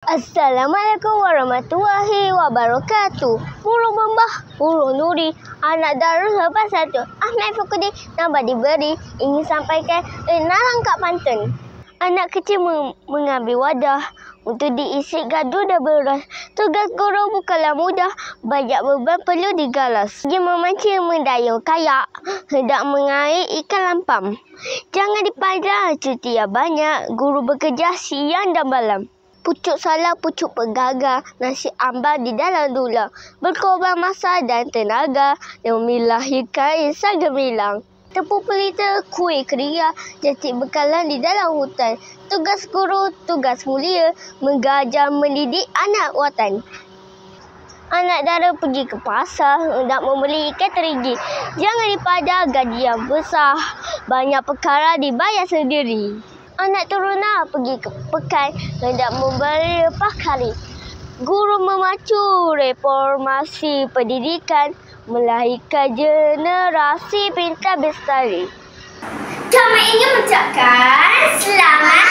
Assalamualaikum warahmatullahi wabarakatuh. Burung Bembah, burung Nuri, anak Darul Hebat 1 Ahmad Fukuddin nama diberi ingin sampaikan kenalan Kak Pantun. Anak kecil mengambil wadah untuk diisi gaduh dan beras. Tugas guru bukanlah mudah, banyak beban perlu digalas. Dia memancing mendayung kayak, hendak mengair ikan lampam. Jangan dipandang cuti yang banyak, guru bekerja siang dan malam. Pucuk salah, pucuk pegagal, nasi ambal di dalam dulang. Berkorban masa dan tenaga, dan melahirkan insan gemilang. Tepung pelita, kuih keria, jacik bekalan di dalam hutan. Tugas guru, tugas mulia, mengajar mendidik anak watan. Anak dara pergi ke pasar, hendak membeli ikan terigi. Jangan dipandang gaji yang besar, banyak perkara dibayar sendiri. Anak turuna pergi ke pekan, hendak membeli pakari. Guru memacu reformasi pendidikan, melahirkan generasi pintar bestari. Kami ingin mengucapkan selamat